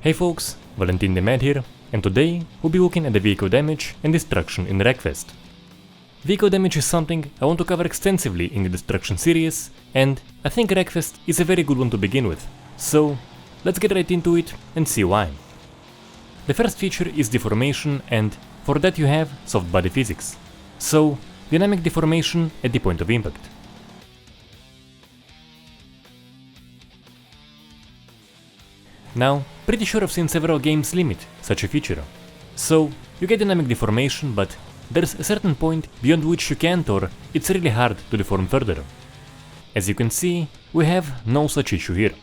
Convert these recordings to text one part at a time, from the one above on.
Hey folks, Valentin the Mad here, and today we'll be looking at the vehicle damage and destruction in Wreckfest. Vehicle damage is something I want to cover extensively in the destruction series, and I think Wreckfest is a very good one to begin with, so let's get right into it and see why. The first feature is deformation, and for that you have soft body physics, so dynamic deformation at the point of impact. Now, pretty sure I've seen several games limit such a feature. So, you get dynamic deformation, but there's a certain point beyond which you can't, or it's really hard to deform further. As you can see, we have no such issue here.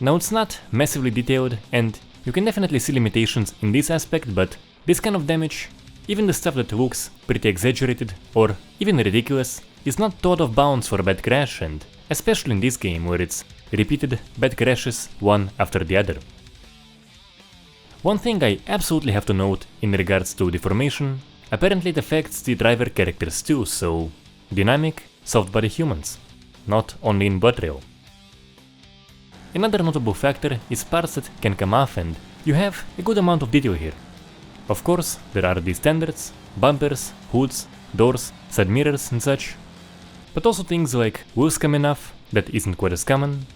Now it's not massively detailed, and you can definitely see limitations in this aspect, but this kind of damage, even the stuff that looks pretty exaggerated or even ridiculous, is not out of bounds for a bad crash, and especially in this game where it's repeated bad crashes one after the other. One thing I absolutely have to note in regards to deformation, apparently it affects the driver characters too, so dynamic, soft body humans, not only in Blood Trail. Another notable factor is parts that can come off, and you have a good amount of detail here. Of course, there are the standards, bumpers, hoods, doors, side mirrors and such, but also things like wheels coming off, that isn't quite as common,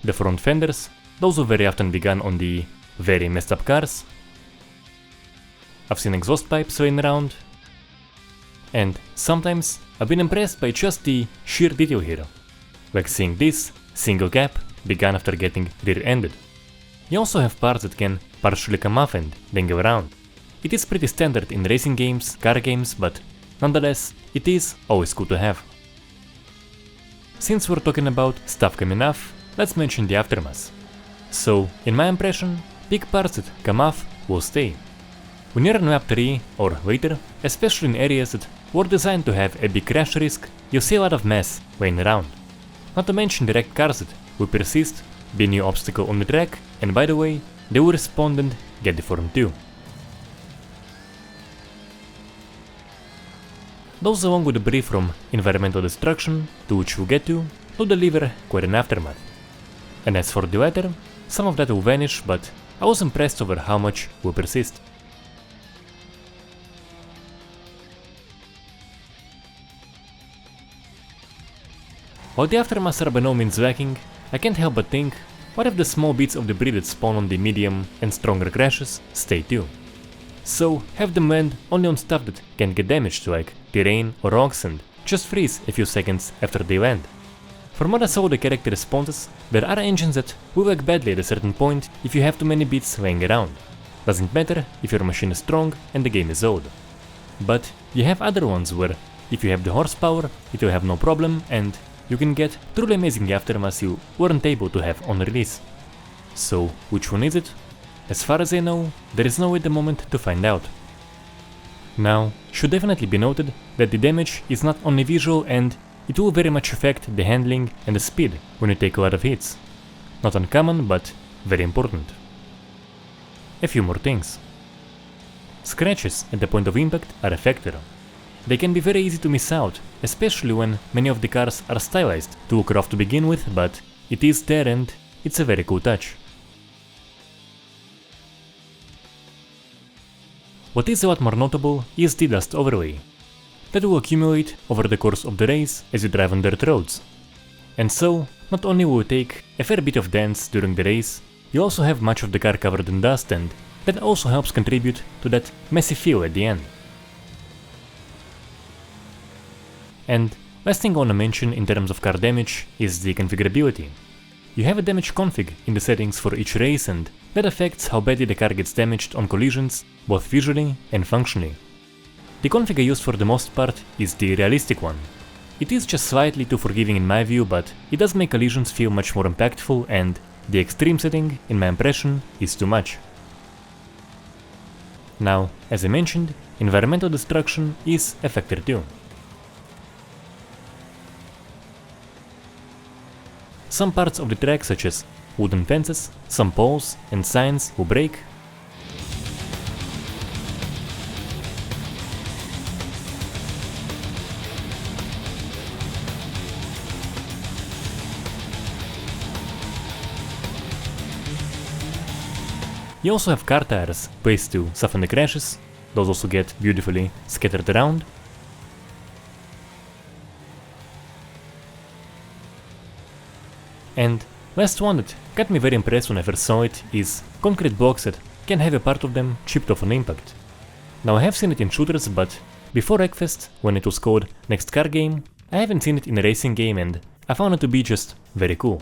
the front fenders, those will very often begun on the very messed up cars. I've seen exhaust pipes laying around, and sometimes I've been impressed by just the sheer detail here, like seeing this single cap begun after getting rear-ended. You also have parts that can partially come off and then go around. It is pretty standard in racing games, car games, but nonetheless, it is always good to have. Since we're talking about stuff coming off, let's mention the aftermath. So, in my impression, big parts that come off will stay. When you're in map 3 or later, especially in areas that were designed to have a big crash risk, you'll see a lot of mess laying around. Not to mention direct cars that will persist, be a new obstacle on the track, and by the way, they will respond and get deformed too. Those along with the brief from environmental destruction, to which we'll get to, will deliver quite an aftermath. And as for the latter, some of that will vanish, but I was impressed over how much will persist. While the aftermaths are by no means lacking, I can't help but think, what if the small bits of debris that spawn on the medium and stronger crashes stay too? So have them land only on stuff that can get damaged, like terrain or rocks, and just freeze a few seconds after they land. From what I saw the character responses, there are engines that will work badly at a certain point if you have too many bits laying around. Doesn't matter if your machine is strong and the game is old. But you have other ones where, if you have the horsepower, it will have no problem, and you can get truly amazing aftermaths you weren't able to have on release. So which one is it? As far as I know, there is no way at the moment to find out. Now, should definitely be noted that the damage is not only visual, and it will very much affect the handling and the speed when you take a lot of hits. Not uncommon, but very important. A few more things. Scratches at the point of impact are a factor. They can be very easy to miss out, especially when many of the cars are stylized to look rough to begin with, but it is there and it's a very cool touch. What is a lot more notable is the dust overlay. That will accumulate over the course of the race as you drive on dirt roads. And so, not only will you take a fair bit of dents during the race, you also have much of the car covered in dust, and that also helps contribute to that messy feel at the end. And last thing I wanna mention in terms of car damage is the configurability. You have a damage config in the settings for each race, and that affects how badly the car gets damaged on collisions, both visually and functionally. The config I used for the most part is the realistic one. It is just slightly too forgiving in my view, but it does make collisions feel much more impactful, and the extreme setting, in my impression, is too much. Now, as I mentioned, environmental destruction is a factor too. Some parts of the track, such as wooden fences, some poles and signs, will break. You also have car tires placed to soften the crashes, those also get beautifully scattered around. And last one that got me very impressed when I first saw it is concrete blocks that can have a part of them chipped off on impact. Now I have seen it in shooters, but before Wreckfest, when it was called Next Car Game, I haven't seen it in a racing game and I found it to be just very cool.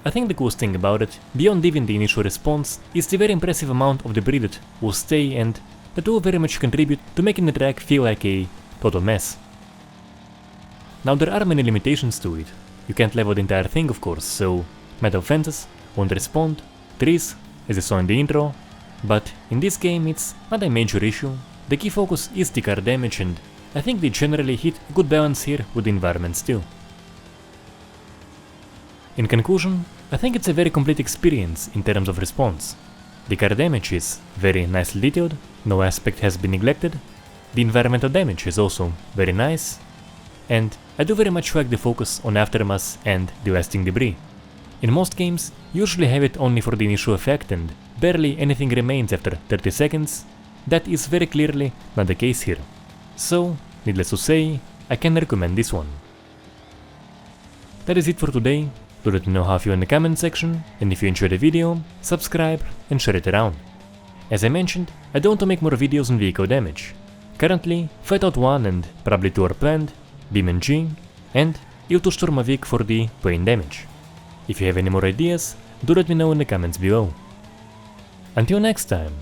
I think the coolest thing about it, beyond even the initial response, is the very impressive amount of debris that will stay and that will very much contribute to making the track feel like a total mess. Now there are many limitations to it. You can't level the entire thing, of course, so metal fences won't respond, trees, as you saw in the intro, but in this game it's not a major issue. The key focus is the car damage, and I think they generally hit a good balance here with the environment still. In conclusion, I think it's a very complete experience in terms of response. The car damage is very nicely detailed, no aspect has been neglected, the environmental damage is also very nice, and I do very much like the focus on aftermath and the lasting debris. In most games, you usually have it only for the initial effect and barely anything remains after 30 seconds. That is very clearly not the case here. So, needless to say, I can recommend this one. That is it for today. Do let me know how you feel in the comment section, and if you enjoyed the video, subscribe and share it around. As I mentioned, I don't want to make more videos on vehicle damage. Currently, Flatout 1 and probably 2 are planned, BeamNG, and Il2Sturmavik for the plane damage. If you have any more ideas, do let me know in the comments below. Until next time!